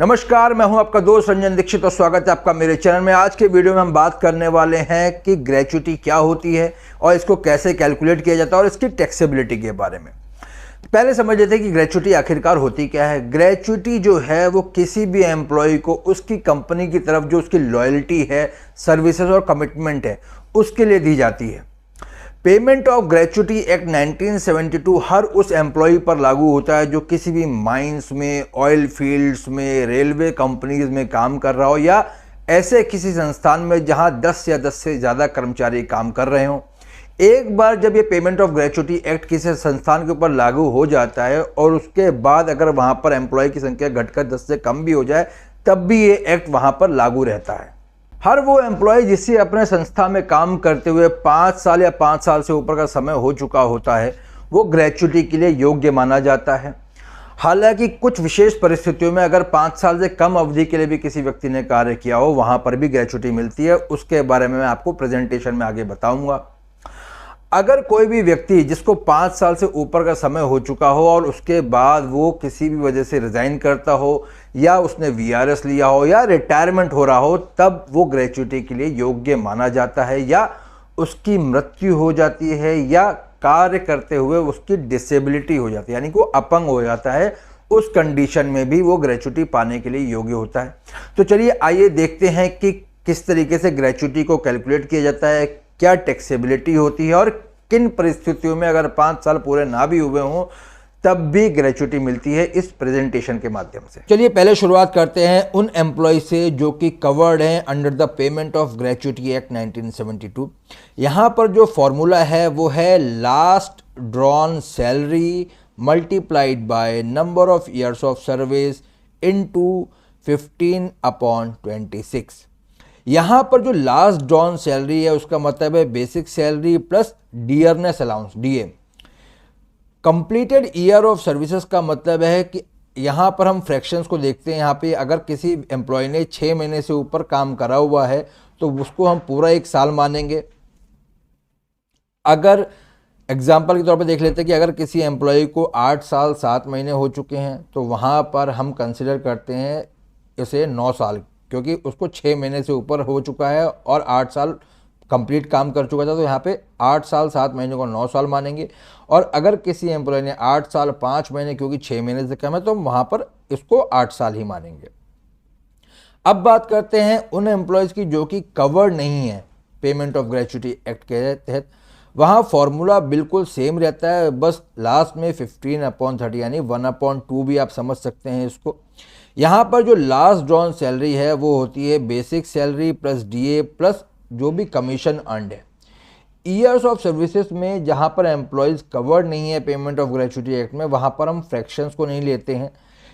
नमस्कार, मैं हूं आपका दोस्त रंजन दीक्षित और स्वागत है आपका मेरे चैनल में। आज के वीडियो में हम बात करने वाले हैं कि ग्रेच्युटी क्या होती है और इसको कैसे कैलकुलेट किया जाता है और इसकी टैक्सेबिलिटी के बारे में। पहले समझ लेते हैं कि ग्रेच्युटी आखिरकार होती क्या है। ग्रेच्युटी जो है वो किसी भी एम्प्लॉय को उसकी कंपनी की तरफ जो उसकी लॉयल्टी है, सर्विसेज और कमिटमेंट है, उसके लिए दी जाती है। पेमेंट ऑफ ग्रेच्युटी एक्ट 1972 हर उस एम्प्लॉय पर लागू होता है जो किसी भी माइंस में, ऑयल फील्ड्स में, रेलवे कंपनीज में काम कर रहा हो या ऐसे किसी संस्थान में जहां 10 या 10 से ज़्यादा कर्मचारी काम कर रहे हों। एक बार जब ये पेमेंट ऑफ ग्रेच्युटी एक्ट किसी संस्थान के ऊपर लागू हो जाता है और उसके बाद अगर वहां पर एम्प्लॉय की संख्या घटकर 10 से कम भी हो जाए तब भी ये एक्ट वहां पर लागू रहता है। हर वो एम्प्लॉय जिससे अपने संस्था में काम करते हुए 5 साल या 5 साल से ऊपर का समय हो चुका होता है वो ग्रेच्युटी के लिए योग्य माना जाता है। हालांकि कुछ विशेष परिस्थितियों में अगर 5 साल से कम अवधि के लिए भी किसी व्यक्ति ने कार्य किया हो वहां पर भी ग्रेच्युटी मिलती है। उसके बारे में मैं आपको प्रेजेंटेशन में आगे बताऊंगा। अगर कोई भी व्यक्ति जिसको 5 साल से ऊपर का समय हो चुका हो और उसके बाद वो किसी भी वजह से रिजाइन करता हो या उसने वीआरएस लिया हो या रिटायरमेंट हो रहा हो तब वो ग्रेच्युटी के लिए योग्य माना जाता है, या उसकी मृत्यु हो जाती है या कार्य करते हुए उसकी डिसेबिलिटी हो जाती है यानी कि वो अपंग हो जाता है, उस कंडीशन में भी वो ग्रेच्युटी पाने के लिए योग्य होता है। तो चलिए आइए देखते हैं कि किस तरीके से ग्रेच्युटी को कैलकुलेट किया जाता है, क्या टैक्सेबिलिटी होती है और किन परिस्थितियों में अगर 5 साल पूरे ना भी हुए हों तब भी ग्रेच्युटी मिलती है इस प्रेजेंटेशन के माध्यम से। चलिए पहले शुरुआत करते हैं उन एम्प्लॉय से जो कि कवर्ड हैं under the payment of gratuity act 1972। यहाँ पर जो फॉर्मूला है वो है last drawn salary multiplied by number of years of service into 15/26। यहाँ पर जो लास्ट ड्रॉन सैलरी है उसका मतलब है basic salary plus dearness allowance, DA. Completed year of services का मतलब है कि यहाँ पर हम फ्रैक्शंस को देखते हैं। यहाँ पे अगर किसी एम्प्लॉय ने 6 महीने से ऊपर काम करा हुआ है तो उसको हम पूरा 1 साल मानेंगे। अगर एग्जाम्पल के तौर पे देख लेते हैं कि अगर किसी एम्प्लॉय को 8 साल 7 महीने हो चुके हैं तो वहाँ पर हम कंसिडर करते हैं इसे 9 साल, क्योंकि उसको 6 महीने से ऊपर हो चुका है और 8 साल कंप्लीट काम कर चुका था, तो यहाँ पे 8 साल 7 महीने को 9 साल मानेंगे। और अगर किसी एम्प्लॉय ने 8 साल 5 महीने क्योंकि 6 महीने से कम है तो वहाँ पर इसको 8 साल ही मानेंगे। अब बात करते हैं उन एम्प्लॉयज़ की जो कि कवर्ड नहीं है पेमेंट ऑफ ग्रेच्युटी एक्ट के तहत। वहाँ फॉर्मूला बिल्कुल सेम रहता है, बस लास्ट में 15/30 यानी 1/2 भी आप समझ सकते हैं इसको। यहाँ पर जो लास्ट ड्रॉन सैलरी है वो होती है basic salary plus DA plus जो भी कमीशन अर्नड है। ईयर्स ऑफ सर्विसेज में जहाँ पर एम्प्लॉयज़ कवर्ड नहीं है पेमेंट ऑफ ग्रेच्युटी एक्ट में वहाँ पर हम फ्रैक्शंस को नहीं लेते हैं,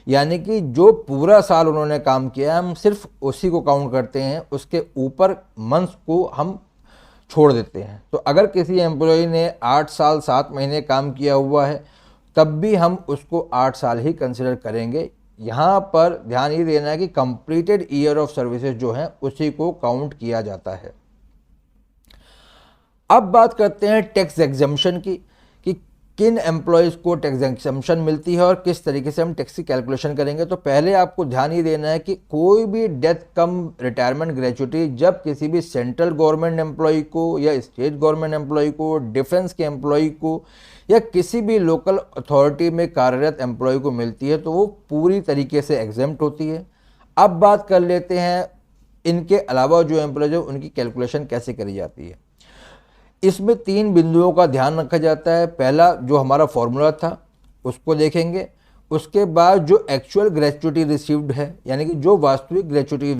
यानी कि जो पूरा साल उन्होंने काम किया है हम सिर्फ उसी को काउंट करते हैं, उसके ऊपर मंथ्स को हम छोड़ देते हैं। तो अगर किसी एम्प्लॉय ने 8 साल 7 महीने काम किया हुआ है तब भी हम उसको 8 साल ही कंसिडर करेंगे। यहाँ पर ध्यान ये देना है कि कंप्लीटेड ईयर ऑफ सर्विसेज जो है उसी को काउंट किया जाता है। अब बात करते हैं टैक्स एग्जम्पशन की कि किन एम्प्लॉयज़ को टैक्स एग्जम्पशन मिलती है और किस तरीके से हम टैक्स की कैलकुलेशन करेंगे। तो पहले आपको ध्यान ये देना है कि कोई भी डेथ कम रिटायरमेंट ग्रेच्युटी जब किसी भी सेंट्रल गवर्नमेंट एम्प्लॉय को या स्टेट गवर्नमेंट एम्प्लॉय को, डिफेंस के एम्प्लॉय को या किसी भी लोकल अथॉरिटी में कार्यरत एम्प्लॉय को मिलती है तो वो पूरी तरीके से एग्जेम्प्ट होती है। अब बात कर लेते हैं इनके अलावा जो एम्प्लॉय है उनकी कैलकुलेशन कैसे करी जाती है। इसमें 3 बिंदुओं का ध्यान रखा जाता है। पहला जो हमारा फॉर्मूला था उसको देखेंगे, उसके बाद जो एक्चुअल ग्रेच्युटी रिसीव्ड है यानी कि जो वास्तविक ग्रेच्युटी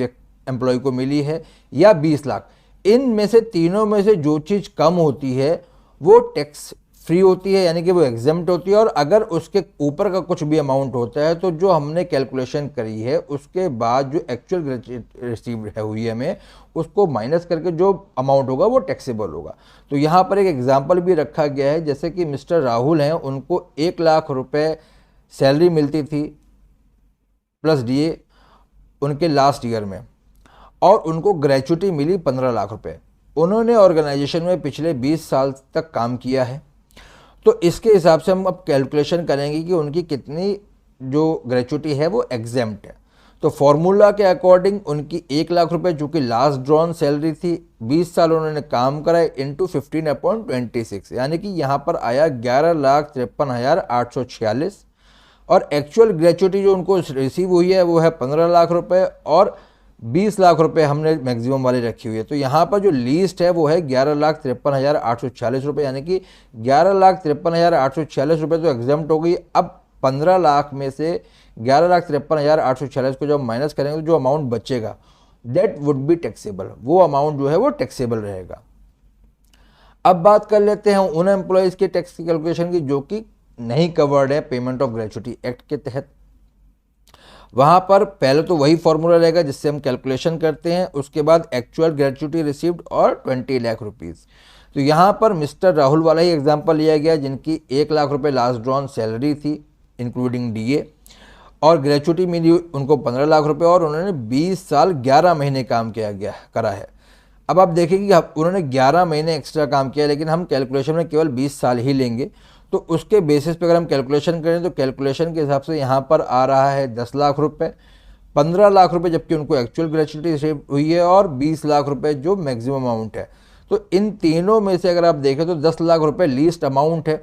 एम्प्लॉय को मिली है या 20 लाख, इनमें से तीनों में से जो चीज़ कम होती है वो टैक्स फ्री होती है यानी कि वो एग्जेम्प्ट होती है। और अगर उसके ऊपर का कुछ भी अमाउंट होता है तो जो हमने कैलकुलेशन करी है उसके बाद जो एक्चुअल ग्रेच्युटी रिसीव्ड है हुई है हमें उसको माइनस करके जो अमाउंट होगा वो टैक्सेबल होगा। तो यहाँ पर एक एग्जांपल भी रखा गया है, जैसे कि मिस्टर राहुल हैं, उनको 1 लाख रुपए सैलरी मिलती थी प्लस डीए उनके लास्ट ईयर में और उनको ग्रेच्युटी मिली 15 लाख रुपए। उन्होंने ऑर्गेनाइजेशन में पिछले 20 साल तक काम किया है, तो इसके हिसाब से हम अब कैलकुलेशन करेंगे कि उनकी कितनी जो ग्रेच्युटी है वो एग्जेम्प्ट है। तो फॉर्मूला के अकॉर्डिंग उनकी 1 लाख रुपए चूँकि लास्ट ड्रॉन सैलरी थी, 20 साल उन्होंने काम करा इंटू 15/26, यानी कि यहाँ पर आया 11,53,846 और एक्चुअल ग्रेचुटी जो उनको रिसीव हुई है वो है 15 लाख रुपए और 20 लाख रुपए हमने मैक्सिमम वाली रखी हुई है। तो यहाँ पर जो लीस्ट है वो है 11,53,846 रुपये, यानी कि 11,53,846 रुपये तो एग्जाम्प्ट हो गई। अब 15 लाख में से 11,53,846 को जब माइनस करेंगे तो जो अमाउंट बचेगा दैट वुड बी टैक्सेबल, वो अमाउंट जो है वो टैक्सेबल रहेगा। अब बात कर लेते हैं उन एम्प्लॉयज़ के टैक्स की कैलकुलेशन की जो कि नहीं कवर्ड है पेमेंट ऑफ ग्रेचुटी एक्ट के तहत। वहाँ पर पहले तो वही फॉर्मूला रहेगा जिससे हम कैलकुलेशन करते हैं, उसके बाद एक्चुअल ग्रेचुटी रिसीव्ड और 20 लाख रुपीज़। तो यहाँ पर मिस्टर राहुल वाला ही एग्जांपल लिया गया जिनकी 1 लाख रुपए लास्ट ड्रॉन सैलरी थी इंक्लूडिंग डीए और ग्रेचुटी मिली उनको 15 लाख रुपए और उन्होंने 20 साल 11 महीने काम करा है। अब आप देखेंगे कि उन्होंने 11 महीने एक्स्ट्रा काम किया, लेकिन हम कैलकुलेशन में केवल 20 साल ही लेंगे। तो उसके बेसिस पे अगर हम कैलकुलेशन करें तो कैलकुलेशन के हिसाब से यहाँ पर आ रहा है 10 लाख रुपए, 15 लाख रुपए जबकि उनको एक्चुअल ग्रेचुटी रिसीव हुई है और 20 लाख रुपए जो मैक्सिमम अमाउंट है। तो इन तीनों में से अगर आप देखें तो 10 लाख रुपए लीस्ट अमाउंट है।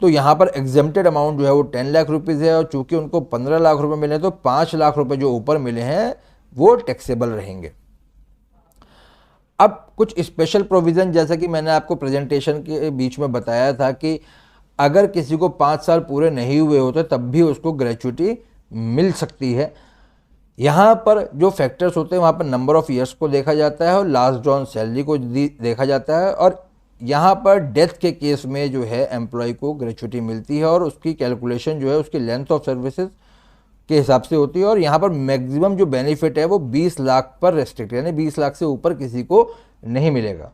तो यहाँ पर एग्जेम्प्टेड अमाउंट जो है वो 10 लाख रुपीज़ है और चूँकि उनको 15 लाख रुपए मिले तो 5 लाख रुपए जो ऊपर मिले हैं वो टैक्सेबल रहेंगे। अब कुछ स्पेशल प्रोविज़न जैसा कि मैंने आपको प्रेजेंटेशन के बीच में बताया था कि अगर किसी को 5 साल पूरे नहीं हुए होते तब भी उसको ग्रेचुटी मिल सकती है। यहाँ पर जो फैक्टर्स होते हैं वहाँ पर नंबर ऑफ ईयर्स को देखा जाता है और लास्ट ड्रॉन सैलरी को देखा जाता है और यहाँ पर डेथ के केस में जो है एम्प्लॉय को ग्रेचुटी मिलती है और उसकी कैलकुलेशन जो है उसकी लेंथ ऑफ सर्विसेज के हिसाब से होती है और यहाँ पर मैक्सिमम जो बेनिफिट है वो 20 लाख पर रेस्ट्रिक्ट, यानी 20 लाख से ऊपर किसी को नहीं मिलेगा।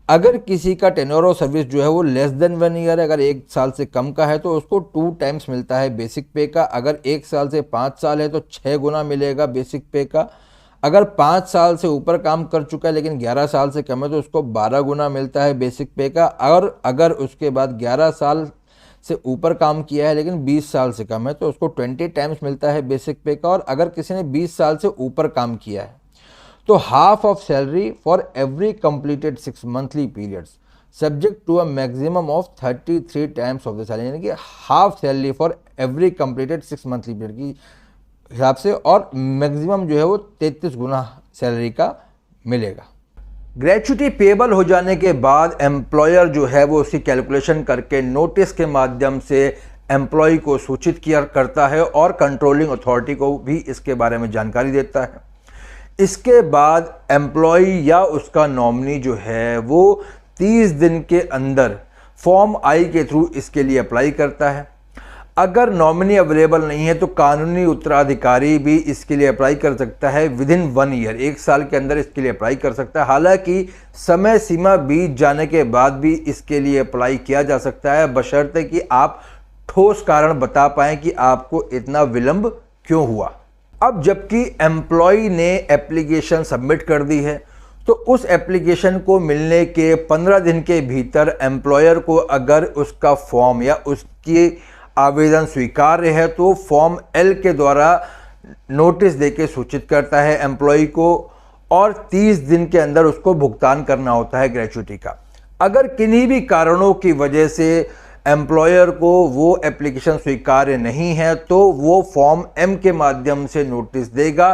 अगर किसी का टेन्योर ऑफ सर्विस जो है वो लेस देन 1 ईयर है, अगर 1 साल से कम का है तो उसको 2 टाइम्स मिलता है बेसिक पे का। अगर 1 साल से 5 साल है तो 6 गुना मिलेगा बेसिक पे का। अगर 5 साल से ऊपर काम कर चुका है लेकिन 11 साल से कम है तो उसको 12 गुना मिलता है बेसिक पे का। और अगर उसके बाद 11 साल से ऊपर काम किया है लेकिन 20 साल से कम है तो उसको 20 टाइम्स मिलता है बेसिक पे का। और अगर किसी ने 20 साल से ऊपर काम किया है तो half of salary for every completed 6 monthly periods subject to a maximum of 33 times of the salary, यानी कि half salary for every completed 6 monthly period की हिसाब से और मैक्सिमम जो है वो 33 गुना सैलरी का मिलेगा। ग्रेचुटी पेबल हो जाने के बाद एम्प्लॉयर जो है वो उसकी कैलकुलेशन करके नोटिस के माध्यम से एम्प्लॉय को सूचित किया करता है और कंट्रोलिंग अथॉरिटी को भी इसके बारे में जानकारी देता है। इसके बाद एम्प्लॉय या उसका नॉमिनी जो है वो 30 दिन के अंदर फॉर्म आई के थ्रू इसके लिए अप्लाई करता है। अगर नॉमिनी अवेलेबल नहीं है तो कानूनी उत्तराधिकारी भी इसके लिए अप्लाई कर सकता है विदिन 1 ईयर, 1 साल के अंदर इसके लिए अप्लाई कर सकता है। हालांकि समय सीमा बीत जाने के बाद भी इसके लिए अप्लाई किया जा सकता है बशर्ते कि आप ठोस कारण बता पाएं कि आपको इतना विलंब क्यों हुआ। अब जबकि एम्प्लॉय ने एप्लीकेशन सबमिट कर दी है तो उस एप्लीकेशन को मिलने के 15 दिन के भीतर एम्प्लॉयर को अगर उसका फॉर्म या उसकी आवेदन स्वीकार्य है तो फॉर्म एल के द्वारा नोटिस देके सूचित करता है एम्प्लॉय को और 30 दिन के अंदर उसको भुगतान करना होता है ग्रेचुटी का। अगर किन्हीं भी कारणों की वजह से एम्प्लॉयर को वो एप्लीकेशन स्वीकार्य नहीं है तो वो फॉर्म एम के माध्यम से नोटिस देगा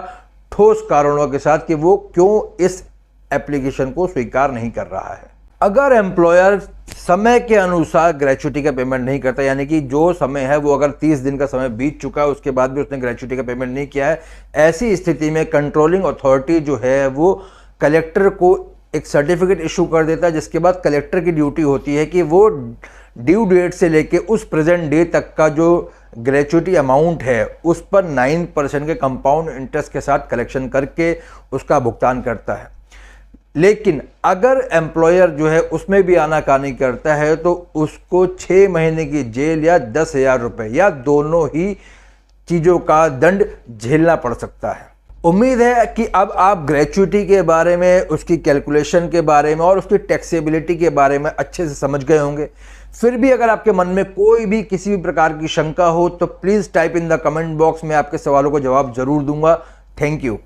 ठोस कारणों के साथ कि वो क्यों इस एप्लीकेशन को स्वीकार नहीं कर रहा है। अगर एम्प्लॉयर समय के अनुसार ग्रेचुटी का पेमेंट नहीं करता, यानी कि जो समय है वो अगर 30 दिन का समय बीत चुका है उसके बाद भी उसने ग्रेचुटी का पेमेंट नहीं किया है, ऐसी स्थिति में कंट्रोलिंग अथॉरिटी जो है वो कलेक्टर को एक सर्टिफिकेट इशू कर देता है, जिसके बाद कलेक्टर की ड्यूटी होती है कि वो ड्यू डेट से लेके उस प्रेजेंट डे तक का जो ग्रेचुटी अमाउंट है उस पर 9% के कंपाउंड इंटरेस्ट के साथ कलेक्शन करके उसका भुगतान करता है। लेकिन अगर एम्प्लॉयर जो है उसमें भी आनाकानी करता है तो उसको 6 महीने की जेल या 10,000 रुपये या दोनों ही चीज़ों का दंड झेलना पड़ सकता है। उम्मीद है कि अब आप ग्रेचुटी के बारे में, उसकी कैलकुलेशन के बारे में और उसकी टैक्सेबिलिटी के बारे में अच्छे से समझ गए होंगे। फिर भी अगर आपके मन में कोई भी किसी भी प्रकार की शंका हो तो please type in the comment box में, आपके सवालों को जवाब जरूर दूंगा। Thank you.